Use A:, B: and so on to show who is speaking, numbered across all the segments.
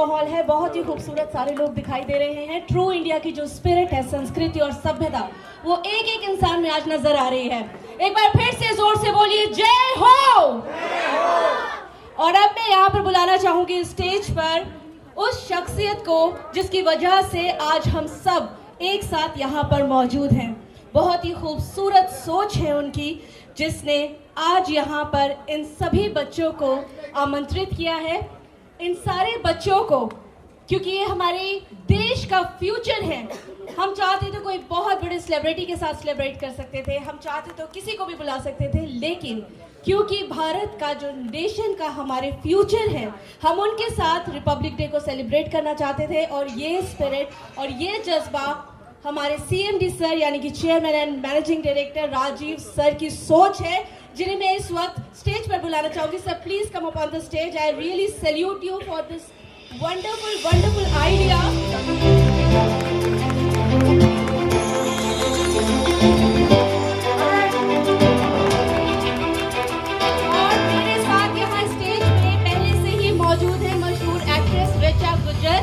A: माहौल है, बहुत ही खूबसूरत सारे लोग दिखाई दे रहे हैं। ट्रू इंडिया की जो स्पिरिट है, संस्कृति और सभ्यता, वो एक एक इंसान में आज नजर आ रही है। एक बार फिर से जोर से बोलिए जय हो। और अब मैं यहाँ पर बुलाना चाहूंगी स्टेज पर उस शख्सियत को जिसकी वजह से आज हम सब एक साथ यहाँ पर मौजूद हैं। बहुत ही खूबसूरत सोच है उनकी, जिसने आज यहाँ पर इन सभी बच्चों को आमंत्रित किया है। इन सारे बच्चों को, क्योंकि ये हमारे देश का फ्यूचर है। हम चाहते तो कोई बहुत बड़े सेलिब्रिटी के साथ सेलिब्रेट कर सकते थे, हम चाहते तो किसी को भी बुला सकते थे, लेकिन क्योंकि भारत का जो नेशन का हमारे फ्यूचर है, हम उनके साथ रिपब्लिक डे को सेलिब्रेट करना चाहते थे। और ये स्पिरिट और ये जज्बा हमारे CMD सर यानी कि chairman and managing director Rajiv sir की सोच है, जिन्हें मैं इस वक्त स्टेज पर बुलाना चाहूंगी। Sir please come up on the stage. I really salute you for this wonderful idea. और मेरे साथ यहाँ स्टेज पे पहले से ही मौजूद है मशहूर एक्ट्रेस ऋचा गुर्जर।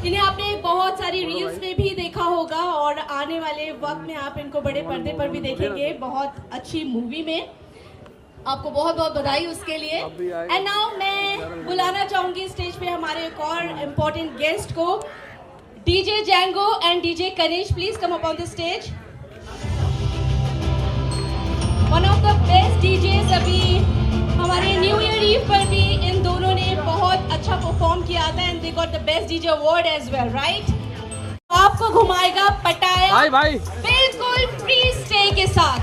A: इन्हें आपने बहुत सारी रील्स में भी देखा होगा और आने वाले वक्त में आप इनको बड़े पर्दे पर भी देखेंगे, बहुत अच्छी मूवी में। आपको बहुत बहुत बधाई उसके लिए। एंड नाउ मैं बुलाना चाहूंगी स्टेज पे हमारे एक और इम्पोर्टेंट गेस्ट को, DJ Django and DJ Kanish. Please come up on the stage. One of the best DJs अभी हमारे न्यू ईयर ईव पर भी इन दोनों ने बहुत अच्छा परफॉर्म किया था and they got the best DJ award as well, right? आपको घुमाएगा पटाया
B: भाई
A: बिल्कुल फ्री स्टे के साथ।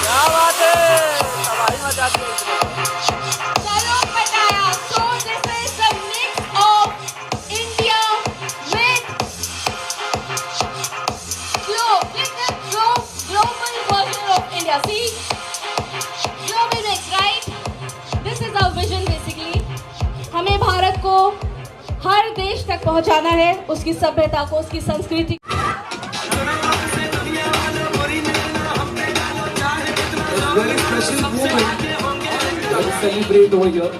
B: क्या बात है, हमारी मजा आती है।
A: चलो पटाया। So this is the mix of India with global version of India. See, global mix, right? This is our vision basically. हमें भारत को हर देश तक पहुंचाना है, उसकी सभ्यता को, उसकी संस्कृति।
C: Very special moment that we celebrate over here.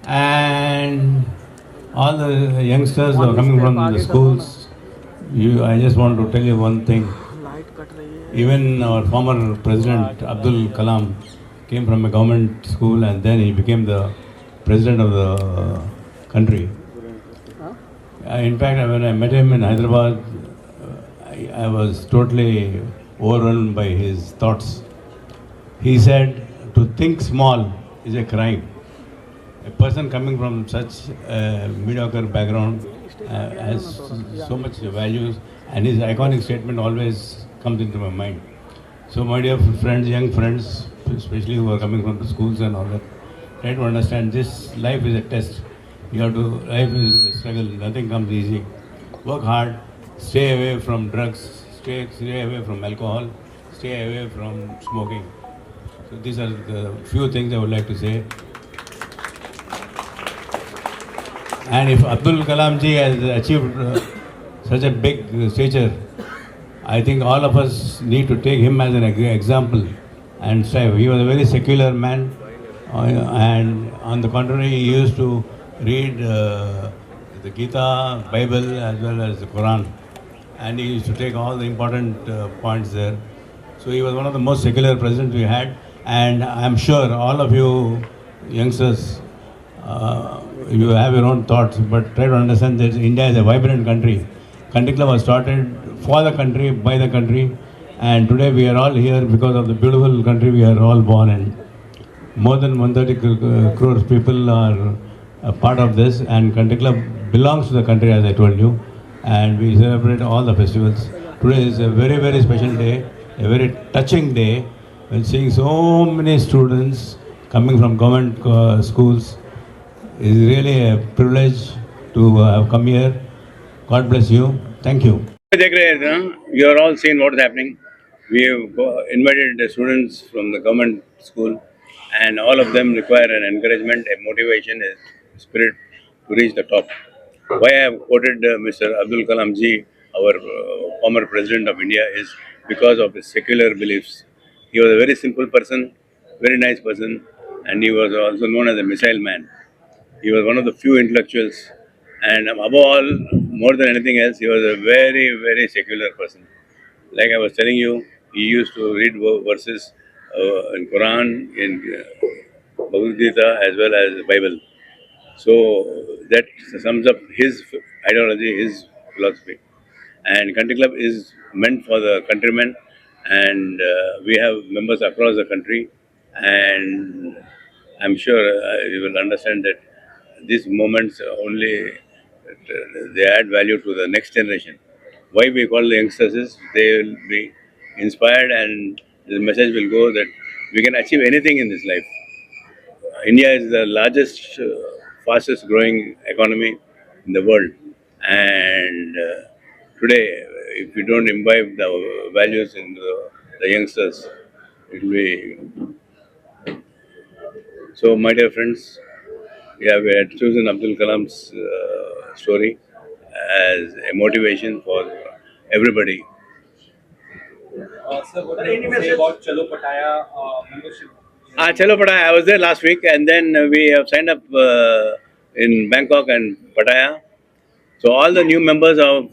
D: And all the youngsters who are coming from the schools, I just want to tell you one thing. Even our former president Abdul Kalam came from a government school and then he became the president of the country. In fact, when I met him in Hyderabad, I was totally overwhelmed by his thoughts. He said, to think small is a crime. A person coming from such a mediocre background has so much values, and his iconic statement always comes into my mind. So my dear friends, young friends, especially who are coming from the schools and all that, try to understand this life is a test. Life is a struggle, nothing comes easy. Work hard, stay away from drugs, stay away from alcohol, stay away from smoking. So these are the few things I would like to say. And if Abdul Kalam ji has achieved such a big stature, I think all of us need to take him as an example and strive. He was a very secular man, and on the contrary, he used to read the Gita, Bible as well as the Quran, and he used to take all the important points there. So he was one of the most secular presidents we had, and I am sure all of you youngsters, you have your own thoughts, but try to understand that India is a vibrant country. Country Club was started for the country, by the country, and today we are all here because of the beautiful country we are all born in. More than 130 crores people are a part of this, and Country Club belongs to the country, as I told you, and we celebrate all the festivals. Today is a very, very special day, a very touching day, when seeing so many students coming from government schools. It is really a privilege to have come here. God bless you. Thank you.
E: देख रहे हैं ना, you are all seeing what is happening. We have invited the students from the government school, and all of them require an encouragement, a motivation, a spirit to reach the top. Why I have quoted Mr. Abdul Kalam ji, our former president of India, is because of his secular beliefs. He was a very simple person, very nice person, and he was also known as a missile man. He was one of the few intellectuals, and above all, more than anything else, he was a very, very secular person. Like I was telling you, he used to read verses in Quran, in Bhagavad Gita, as well as the Bible. So that sums up his ideology, his philosophy. And Country Club is meant for the countrymen, and we have members across the country. And I'm sure you will understand that these moments only they add value to the next generation. Why we call the youngsters is they will be inspired, and the message will go that we can achieve anything in this life. India is the largest, fastest growing economy in the world. And today, if we don't imbibe the values in the youngsters, it will be. So, my dear friends, yeah, we had chosen Abdul Kalam's story as a motivation for everybody.
B: Sir, what do you say about Chalo Pataya membership?
E: Chalo Pattaya, I was there last week, and then we have signed up in Bangkok and Pattaya. So all the new members of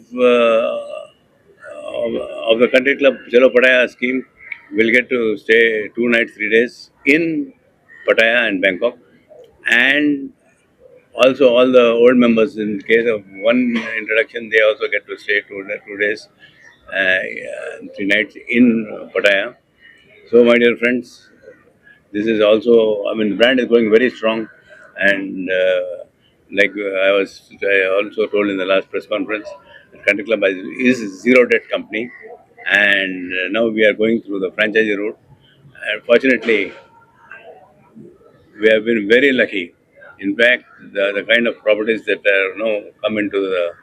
E: the Country Club Chalo Pattaya scheme will get to stay 2 nights, 3 days in Pattaya and Bangkok, and also all the old members. In case of one introduction, they also get to stay 2 days, 3 nights in Pattaya. So, my dear friends, this is also, I mean, the brand is going very strong, and like I also told in the last press conference, Country Club is a zero debt company, and now we are going through the franchisee route. And fortunately, we have been very lucky. In fact, the kind of properties that are now come into the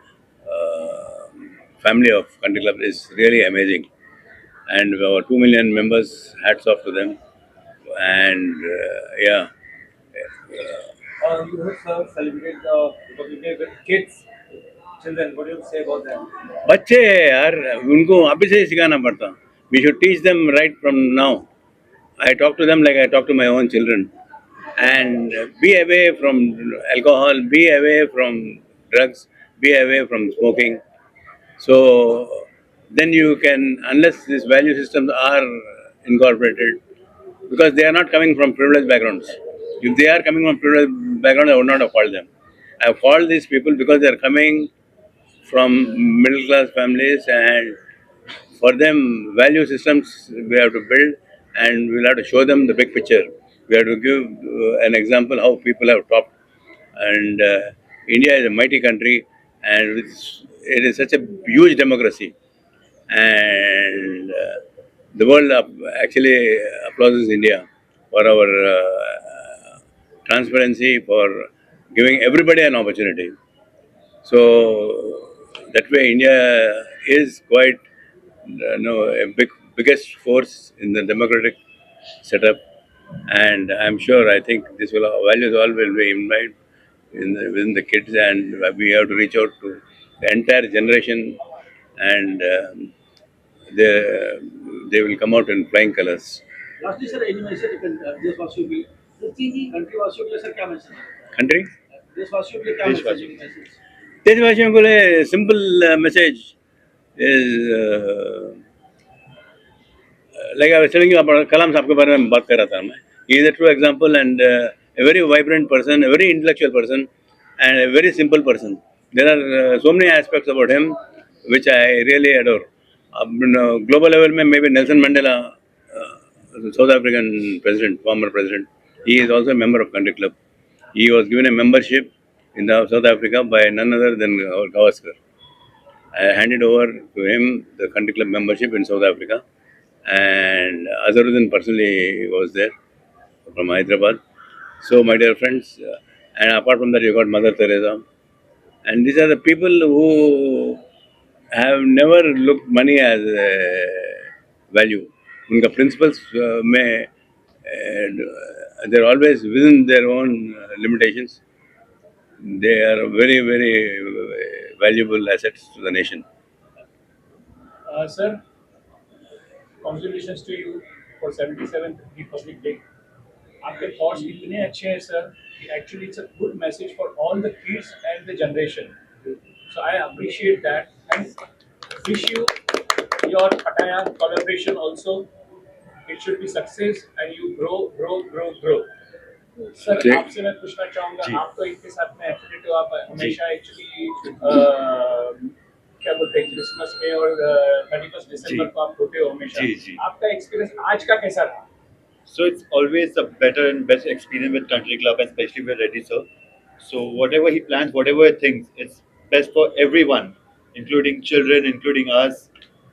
E: family of Country Club is really amazing. And our 2 million members, hats off to them. And yeah,
B: You have celebrated the Republic Day with kids, children. What do you say about that?
E: बच्चे हैं यार उनको अभी से ही सिखाना पड़ता. We should teach them right from now. I talk to them like I talk to my own children. And be away from alcohol, be away from drugs, be away from smoking. So then you can, unless these value systems are incorporated, because they are not coming from privileged backgrounds. If they are coming from privileged backgrounds, I would not have called them. I have called these people because they are coming from middle class families, and for them, value systems we have to build, and we'll have to show them the big picture. We have to give an example how people have topped. And India is a mighty country, and it is such a huge democracy. And the world actually applauds India for our transparency, for giving everybody an opportunity. So that way, India is quite a biggest force in the democratic setup, and I'm sure I think this will values all will be imbibed within the kids, and we have to reach out to the entire generation, and they they will come out in flying colors.
F: Lastly, sir, any message देशवासियों के लिए कंट्रीवासियों के लिए sir क्या message
E: Country.
F: देशवासियों के लिए क्या मैसेज
E: देशवासियों को लिए simple message is like I was telling you about Kalam साहब के बारे में बात कर रहा था मैं. He is a true example, and a very vibrant person, a very intellectual person, and a very simple person. There are so many aspects about him which I really adore. Global level में maybe Nelson Mandela, South African president, former president, he is also a member of Country Club. He was given a membership in South Africa by none other than Gavaskar. I handed over to him the Country Club membership in South Africa, and Azharuddin personally was there from Hyderabad. So, my dear friends, and apart from that, you got Mother Teresa, and these are the people who have never looked money as a value. उनका principles में they're always within their own limitations. They are very, very valuable assets to the nation.
B: Sir, Congratulations to you for 77th Republic Day. आपके thoughts इतने अच्छे हैं sir कि actually it's a good message for all the kids and the generation. So I appreciate that and wish you your Pattaya collaboration also. It should be success and you grow. Sir
E: ji.
B: आपसे मैं पूछना चाहूँगा आप तो इनके साथ में affiliate हो आप हमेशा एक्चुअली क्या बोलते हैं क्रिसमस में और 31 दिसंबर को आप होते हो हमेशा
G: जी।
B: आपका एक्सपीरियंस आज का कैसा था
G: So it's always a better and best experience with Country Club, and especially with Reddy sir. So whatever he plans, whatever he thinks, it's best for everyone, including children, including us.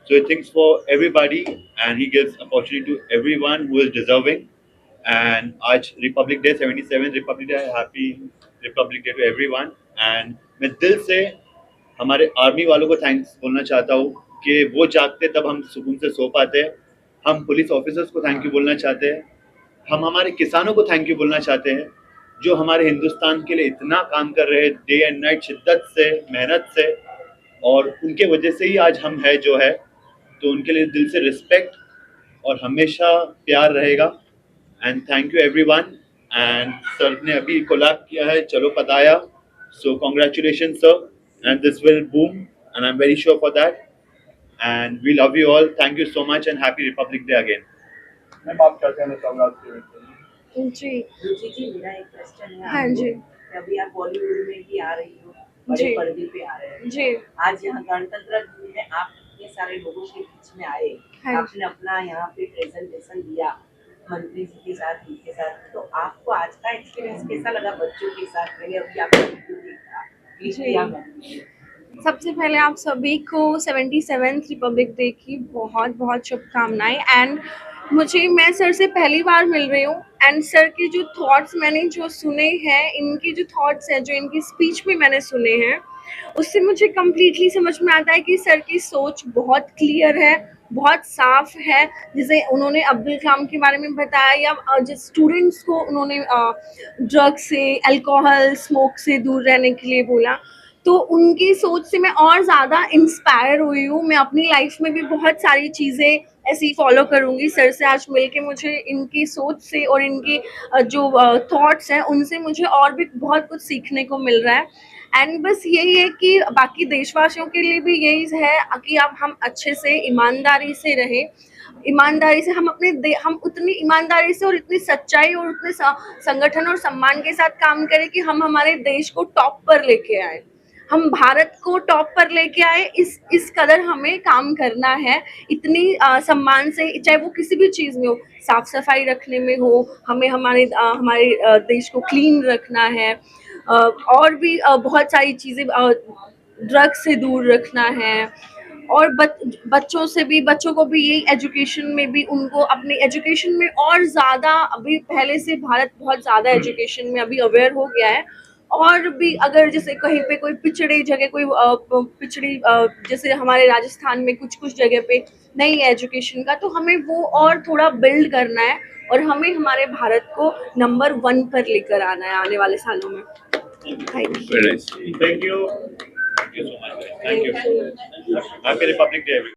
G: So he thinks for everybody, and he gives opportunity to everyone who is deserving. And आज Republic Day, 77th Republic Day, happy Republic Day to everyone. And मैं दिल से हमारे army वालों को thanks बोलना चाहता हूँ कि वो जागते तब हम सुकून से सो पाते हैं. हम पुलिस ऑफिसर्स को थैंक यू बोलना चाहते हैं. हम हमारे किसानों को थैंक यू बोलना चाहते हैं जो हमारे हिंदुस्तान के लिए इतना काम कर रहे हैं डे एंड नाइट शिद्दत से मेहनत से, और उनके वजह से ही आज हम है जो है. तो उनके लिए दिल से रिस्पेक्ट और हमेशा प्यार रहेगा. And thank you everyone. And sir ने अभी कोलैब किया है चलो पताया, so congratulation sir, and this will boom and I am very sure for that. And we love you all. Thank you so much and happy Republic Day again.
B: मैं बात करते हैं चाहूँगा आपसे
H: जी
I: रुचि जी मेरा एक क्वेश्चन है
H: हाँ
I: आपको।
H: जी
I: कि अभी आप बॉलीवुड में भी आ रही हो, बड़े
H: जी।
I: पर्दे पे आ रहे हो।
H: जी
I: आज यहाँ गणतंत्र दिन में आप इतने सारे लोगों के बीच में आए,
H: हाँ।
I: आपने अपना यहाँ पे प्रेजेंटेशन दिया मंत्री जी के साथ, उनके साथ, तो आपको आज का एक्सपीरियंस कैसा लगा बच्चों के साथ? मैंने अभी आपका वीडियो देखा, क्लिप
H: जी।
I: किया मैंने।
H: सबसे पहले आप सभी को 77th रिपब्लिक डे की बहुत बहुत शुभकामनाएं. एंड मैं सर से पहली बार मिल रही हूँ, एंड सर के जो थॉट्स मैंने जो सुने हैं, इनकी जो थॉट्स हैं जो इनकी स्पीच में मैंने सुने हैं, उससे मुझे कम्प्लीटली समझ में आता है कि सर की सोच बहुत क्लियर है, बहुत साफ है. जैसे उन्होंने अब्दुल कलाम के बारे में बताया, या जिस स्टूडेंट्स को उन्होंने ड्रग्स से, अल्कोहल, स्मोक से दूर रहने के लिए बोला, तो उनकी सोच से मैं और ज़्यादा इंस्पायर हुई हूँ. मैं अपनी लाइफ में भी बहुत सारी चीज़ें ऐसी फॉलो करूँगी. सर से आज मिल के मुझे इनकी सोच से और इनकी जो थॉट्स हैं उनसे मुझे और भी बहुत कुछ सीखने को मिल रहा है. एंड बस यही है कि बाकी देशवासियों के लिए भी यही है कि अब हम अच्छे से ईमानदारी से रहें. ईमानदारी से हम उतनी ईमानदारी से और इतनी सच्चाई और उतने संगठन और सम्मान के साथ काम करें कि हम हमारे देश को टॉप पर लेके आए, हम भारत को टॉप पर लेके आए. इस कदर हमें काम करना है, इतनी सम्मान से, चाहे वो किसी भी चीज़ में हो, साफ सफाई रखने में हो, हमें हमारे देश को क्लीन रखना है, और भी बहुत सारी चीज़ें, ड्रग्स से दूर रखना है. और बच्चों को भी यही एजुकेशन में भी, उनको अपने एजुकेशन में और ज़्यादा, अभी पहले से भारत बहुत ज़्यादा एजुकेशन में अभी अवेयर हो गया है. और भी अगर जैसे कहीं पे कोई पिछड़ी जगह, जैसे हमारे राजस्थान में कुछ जगह पे नहीं है एजुकेशन का, तो हमें वो और थोड़ा बिल्ड करना है और हमें हमारे भारत को नंबर 1 पर लेकर आना है आने वाले सालों में. Thank you.
E: Very nice.
G: Thank you. Thank you so much. Thank you. Happy Republic Day, everyone.